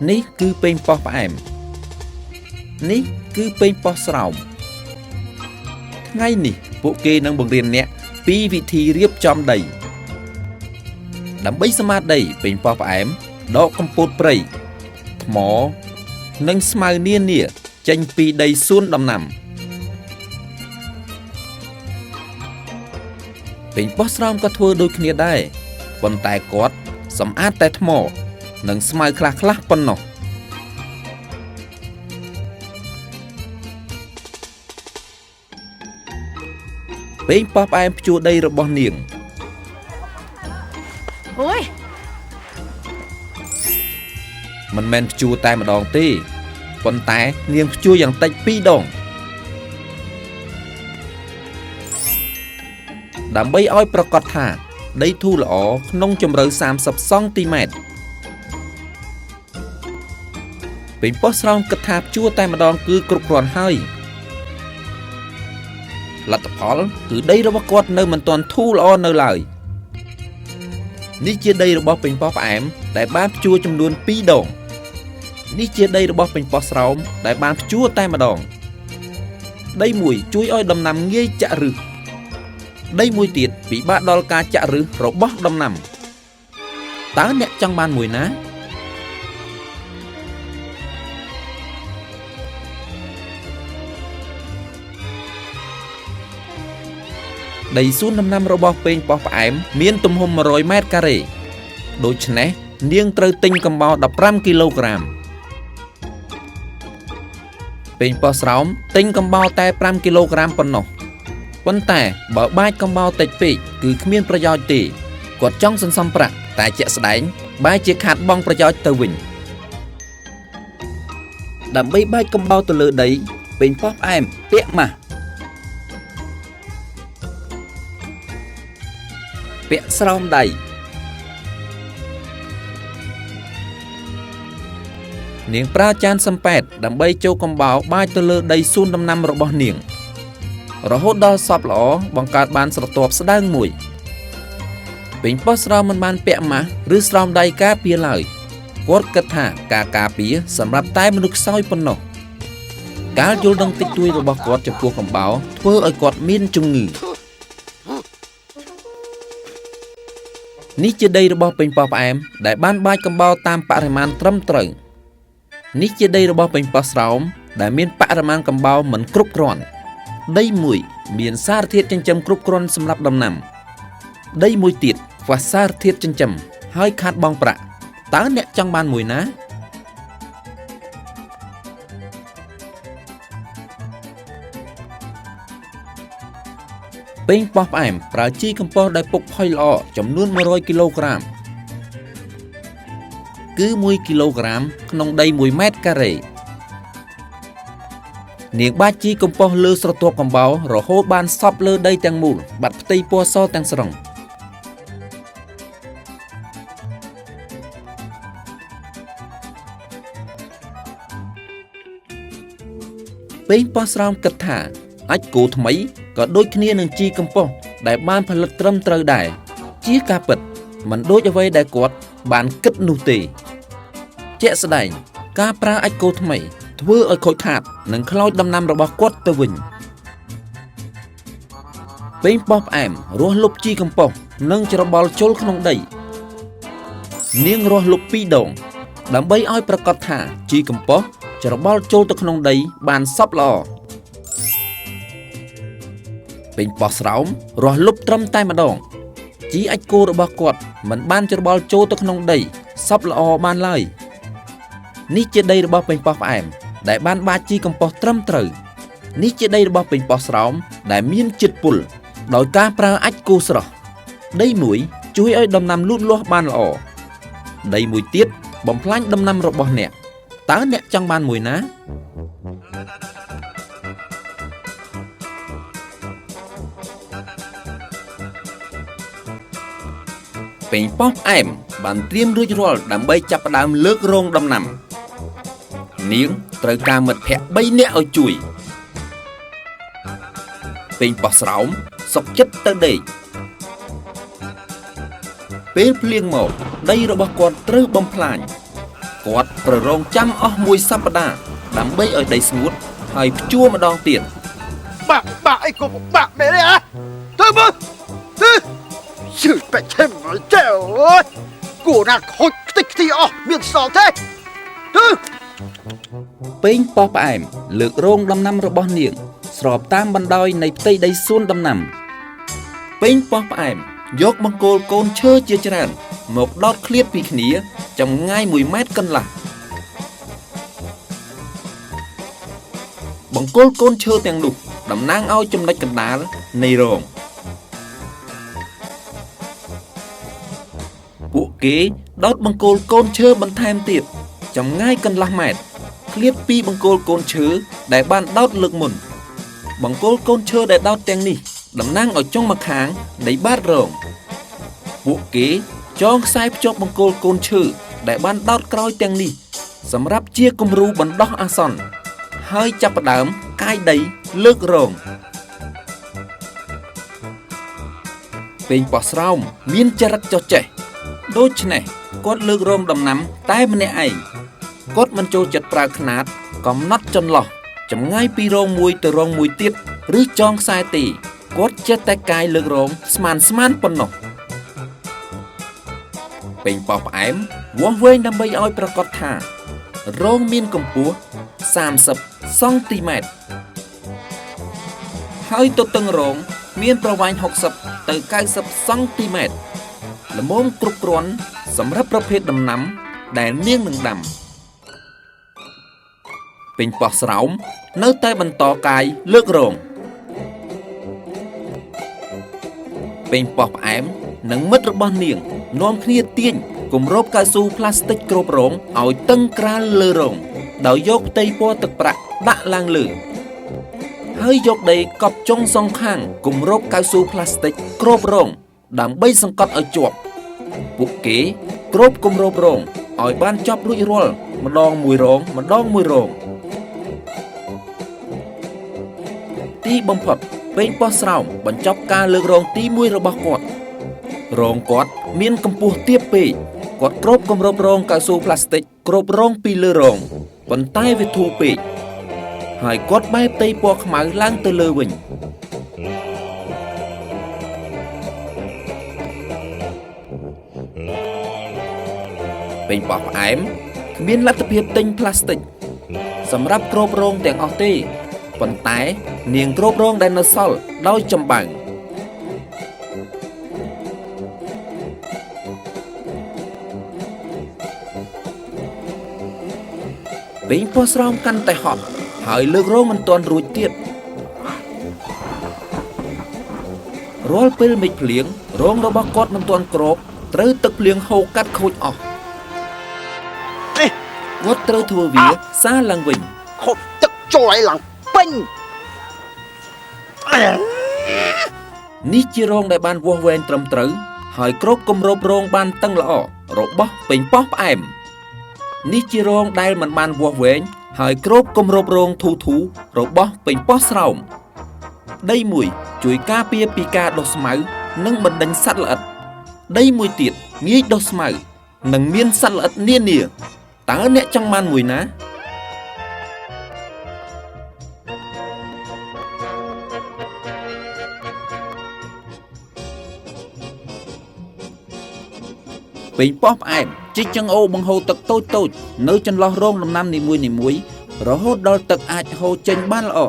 នេះគឺពេញប៉ោះផ្អែមនេះគឺពេញប៉ោះស្រោមថ្ងៃនេះពួកគេនឹងបង្រៀនអ្នកពីវិធីរៀបចំដីដើម្បីសម្អាតដីពេញប៉ោះផ្អែមដកកំពូតព្រៃថ្មនិងស្មៅនានាចេញពីដីសួនដំណាំពេញប៉ោះស្រោមក៏ធ្វើដូចគ្នាដែរប៉ុន្តែគាត់សម្អាតតែថ្មនិងស្មៅខ្លះៗប៉ុណ្ណោះពេញប៉ោះផ្អែមភ្ជួរដីរបស់នាងអូយមិនមែនភ្ជួរតែម្ដងទេប៉ុន្តែនាងភ្ជួរយ៉ាងតិច2ដងដើម្បីឲ្យប្រកាសថាដីធូរល្អក្នុងជម្រៅ30សង់ទីម៉ែត្រពេញប៉ោះស្រោមគិតថាភ្ជួរតែម្ដងគឺគ្រប់គ្រាន់ហើយលទ្ធផលគឺដីរបស់គាត់នៅមិនទាន់ធូរល្អនៅឡើយនេះជាដីរបស់ពេញប៉ោះផ្អែមដែលបានភ្ជួរចំនួន2ដងនេះជាដីរបស់ពេញប៉ោះស្រោមដែលបានភ្ជួរតែម្ដងដីមួយជួយឲ្យដំណាំងាយចាក់ឫសដីមួយទៀតពិបាកដល់ការចាក់ឫសរបស់ដំណាំតើអ្នកចង់បានមួយណាដីសួនដំណាំរបស់ពេញប៉ោះផ្អែមមានទំហំ100ម៉ែត្រការ៉េដូច្នេះនាងត្រូវទិញកំបោរ15គីឡូក្រាមពេញប៉ោះស្រោមទិញកំបោរតែ5គីឡូក្រាមប៉ុណ្ណោះប៉ុន្តែបើបាចកំបោរតិចពេកគឺគ្មានប្រយោជន៍ទេគាត់ចង់សន្សំប្រាក់តែជាក់ស្ដែងបែរជាខាតបង់ប្រយោជន៍ទៅវិញដើម្បីបាចកំបោរទៅលើដីពេញប៉ោះផ្អែមពាក់ម៉ាស់ពាក់ស្រោមដៃនាងប្រើចានសំប៉ែតដើម្បីចូលកំបោរបាចទៅលើដីសួនដំណាំរបស់នាងរហូតដល់សព្វល្អបង្កើតបានស្រទាប់ស្ដើងមួយពេញប៉ោះស្រោមមិនបានពាក់ម៉ាស់ឬស្រោមដៃការពារឡើយគាត់គិតថាការការពារសម្រាប់តែមនុស្សខ្សោយប៉ុណ្ណោះការយល់ដឹងតិចតួចរបស់គាត់ចំពោះកំបោរធ្វើឲ្យគាត់មានជំងឺនេះជាដីរបស់ពេញប៉ោះផ្អែមដែលបានបាចកំបោរតាមបរិមាណត្រឹមត្រូវនេះជាដីរបស់ពេញប៉ោះស្រោមដែលមានបរិមាណកំបោរមិនគ្រប់គ្រាន់ដីមួយមានសារធាតុចិញ្ចឹមគ្រប់គ្រាន់សម្រាប់ដំណាំដីមួយទៀតខ្វះសារធាតុចិញ្ចឹមហើយខាតបង់ប្រាក់តើអ្នកចង់បានមួយណាពេញប៉ោះផ្អែមប្រើជីកំប៉ុស្តដែលពុកផុយល្អចំនួន100គីឡូក្រាមគឺ1គីឡូក្រាមក្នុងដី1ម៉ែត្រការ៉េនាងបាចជីកំប៉ុស្តលើស្រទាប់កំបោររហូតបានសព្វលើដីទាំងមូលបាត់ផ្ទៃពណ៌សទាំងស្រុងពេញប៉ោះស្រោមគិតថាអាចគោថ្មីក៏ដូចគ្នានឹងជីកំប៉ុស្តដែលបានផលិតត្រឹមត្រូវដែរជាការពិតមិនដូចអ្វីដែលគាត់បានគិតនោះទេជាក់ស្ដែងការប្រើអាចគោថ្មីធ្វើឲ្យខូចខាតនិងខ្លោចដំណាំរបស់គាត់ទៅវិញពេញប៉ោះផ្អែមរស់លុបជីកំប៉ុស្តនិងច្របល់ចូលក្នុងដីនាងរស់លុប2ដងដើម្បីឲ្យប្រកាសថាជីកំប៉ុស្តច្របល់ចូលទៅក្នុងដីបានសព្វល្អពេញប៉ោះស្រោមរស់លុបត្រឹមតែម្ដងជីអាចគោរបស់គាត់មិនបានច្របល់ចូលទៅក្នុងដីសព្វល្អបានឡើយនេះជាដីរបស់ពេញប៉ោះផ្អែមដែលបានបាចជីកំប៉ុស្តត្រឹមត្រូវនេះជាដីរបស់ពេញប៉ោះស្រោមដែលមានជាតិពុលដោយការប្រើអាចគោស្រស់ដីមួយជួយឲ្យដំណាំលូតលាស់បានល្អដីមួយទៀតបំផ្លាញដំណាំរបស់អ្នកតើអ្នកចង់បានមួយណាពេញប៉ោះផ្អែមបានត្រៀមរួចរាល់ដើម្បីចាប់ផ្ដើមលើករងដំណាំនាងត្រូវការមិត្តភក្តិ3នាក់ឲ្យជួយពេញប៉ោះស្រោមសុខចិត្តទៅដេកពេលភ្លៀងមកដីរបស់គាត់ត្រូវបំផ្លាញ គាត់ប្ររងចាំអស់មួយសប្តាហ៍ដើម្បីឲ្យដីស្ងួតហើយភ្ជួរម្ដងទៀត Bà ấy có một bạn mẹ đấy hả? Thôi mà! Thôi! Chửi bạch thêm nói chèo ơi! Cổ nàng hột tích thì miệng sọ thế! Thôi! ពេញប៉ោះផ្អែមលើករងដំណាំរបស់នាងស្របតាមបណ្ដោយនៃផ្ទៃដីសួនដំណាំពេញប៉ោះផ្អែមយកបង្គោលកូនឈើជាច្រើនមកដោតឃ្លាតពីគ្នាចម្ងាយ1ម៉ែត្រកន្លះបង្គោលកូនឈើទាំងនោះតំណាងឲ្យចំណុចកណ្ដាលនៃរងពួកគេដោតបង្គោលកូនឈើបន្ថែមទៀតចម្ងាយកន្លះម៉ែត្រឃ្លាតពីបង្គោលកូនឈើដែលបានដោតលើកមុនបង្គោលកូនឈើដែលដោតទាំងនេះតំណាងឲ្យចុងម្ខាងនៃបាតរងពួកគេចងខ្សែភ្ជាប់បង្គោលកូនឈើដែលបានដោតក្រោយទាំងនេះសម្រាប់ជាគំរូបណ្ដោះអាសន្នហើយចាប់ផ្ដើមកាយដីលើករងពេញប៉ោះស្រោមមានចរិតចុះចេះដូច្នេះគាត់លើករងដំណាំតែម្នាក់ឯងគាត់មិនចូលចិត្តប្រើខ្នាតកំណត់ចន្លោះចម្ងាយពីរងមួយទៅរងមួយទៀតឬចងខ្សែទេគាត់ចេះតែកាយលើករងស្មានប៉ុណ្ណោះពេញប៉ោះផ្អែមវាស់វែងដើម្បីឲ្យប្រាកដថារងមានកម្ពស់30សង់ទីម៉ែត្រហើយទទឹងរងមានប្រវែង60ទៅ90សង់ទីម៉ែត្រល្មមគ្រប់គ្រាន់សម្រាប់ប្រភេទដំណាំដែលនាងនឹងដាំពេញប៉ោះស្រោមនៅតែបន្តកាយលើករងពេញប៉ោះផ្អែមនិងមិត្តរបស់នាងនាំគ្នាទាញគម្របកៅស៊ូផ្លាស្ទិកគ្របរងឲ្យតឹងក្រាលលើរងដោយយកផ្ទៃពណ៌ទឹកប្រាក់ដាក់ឡើងលើហើយយកដីកប់ចុងសងខាងគម្របកៅស៊ូផ្លាស្ទិកគ្របរងដើម្បីសង្កត់ឲ្យជាប់ពួកគេគ្របគម្របរងឲ្យបានចប់រួចរាល់ម្ដងមួយរងទីបំផុតពេញប៉ោះស្រោមបញ្ចប់ការលើករងទី1របស់គាត់រងគាត់មានកម្ពស់ទាបពេកគាត់គ្របគម្របរងកៅស៊ូផ្លាស្ទិកគ្របរងពីលើរងប៉ុន្តែវាធូរពេកហើយគាត់បែរផ្ទៃពណ៌ខ្មៅឡើងទៅលើវិញពេញប៉ោះផ្អែមគ្មានលទ្ធភាពទិញផ្លាស្ទិកសម្រាប់គ្របរងទាំងអស់ទេប៉ុន្តែនាងគ្របរងដែលនៅសល់ដោយចំបើងពេញប៉ោះស្រោមកាន់តែហត់ហើយលើករងមិនទាន់រួចទៀតរាល់ពេលមេឃភ្លៀងរងរបស់គាត់មិនទាន់គ្របត្រូវទឹកភ្លៀងហូរកាត់ខូចអស់គាត់ត្រូវធ្វើវាសារឡើងវិញ Hột tức cho lại lặng binh នេះជារងដែលបានវាស់វែងត្រឹមត្រូវហើយគ្របគម្របរងបានតឹងល្អរបស់ពេញប៉ោះផ្អែមនេះជារងដែលមិនបានវាស់វែងហើយគ្របគម្របរងធូររបស់ពេញប៉ោះស្រោមដីមួយជួយការពារពីការដុះស្មៅនិងបណ្ដេញសត្វល្អិតដីមួយទៀតងាយដុះស្មៅនិងមានសត្វល្អិតនានាតើអ្នកចង់បានមួយណាពេញប៉ោះផ្អែមជីកចង្អូបង្ហូរទឹកតូចនៅចន្លោះរងដំណាំនីមួយរហូតដល់ទឹកអាចហូរចេញបានល្អ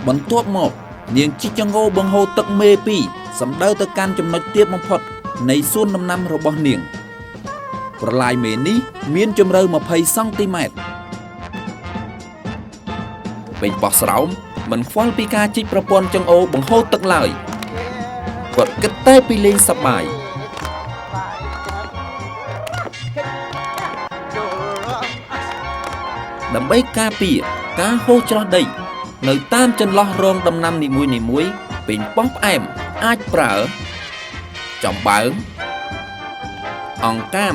បន្ទាប់មកនាងជីកចង្អូបង្ហូរទឹកមេ2សម្ដៅទៅកាន់ចំណុចទាបបំផុតនៃសួនដំណាំរបស់នាងប្រឡាយមេនេះមានជម្រៅ20សង់ទីម៉ែត្រពេញប៉ោះស្រោមមិនខ្វល់ពីការជីកប្រព័ន្ធចង្អូបង្ហូរទឹកឡើយគាត់គិតតែពីលេងសប្បាយដើម្បីការពារការហូរច្រោះដីនៅតាមចន្លោះរងដំណាំនីមួយពេញប៉ោះផ្អែមអាចប្រើចំបើងអង្កាម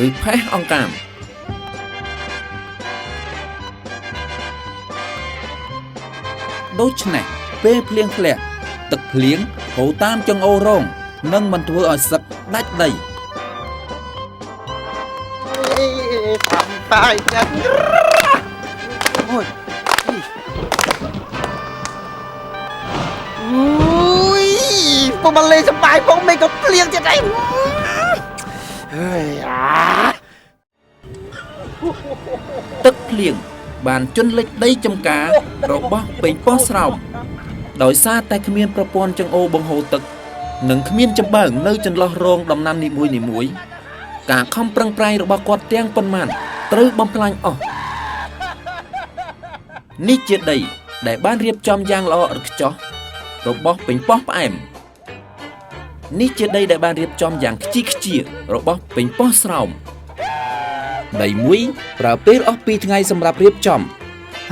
ឬផេះអង្កាមដូច្នេះពេលភ្លៀងធ្លាក់ទឹកភ្លៀងហូរតាមចង្អូររង និងមិនធ្វើឲ្យសឹកដាច់ដី Thằng tài nhân. Ôi. Ui, phong mà lên sân bay phong mình có liền trên đây. À. ទឹកភ្លៀងបានជន់លិចដីចំការរបស់ពេញប៉ោះស្រោមដោយសារតែគ្មានប្រព័ន្ធចង្អូរបង្ហូរទឹកនិងគ្មានចំបើងនៅចន្លោះរងដំណាំនីមួយៗការខំប្រឹងប្រែងរបស់គាត់ទាំងប៉ុន្មានត្រូវបំផ្លាញអស់នេះជាដីដែលបានរៀបចំយ៉ាងល្អឥតខ្ចោះរបស់ពេញប៉ោះផ្អែមនេះជាដីដែលបានរៀបចំយ៉ាងខ្ជីខ្ជារបស់ពេញប៉ោះស្រោមដីមួយប្រើពេលអស់2ថ្ងៃសម្រាប់រៀបចំ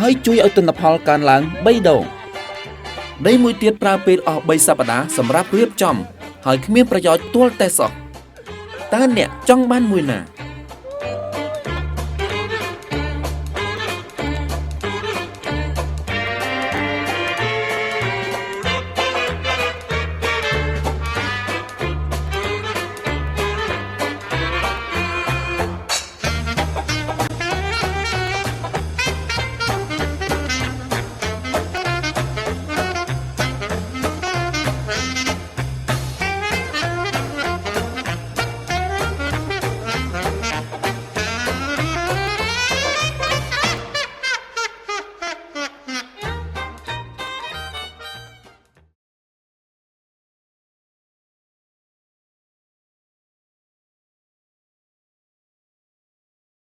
ហើយជួយឲ្យទិន្នផលកើនឡើង3ដងដីមួយទៀតប្រើពេលអស់3សប្តាហ៍សម្រាប់រៀបចំហើយគ្មានប្រយោជន៍ទាល់តែសោះតើអ្នកចង់បានមួយណា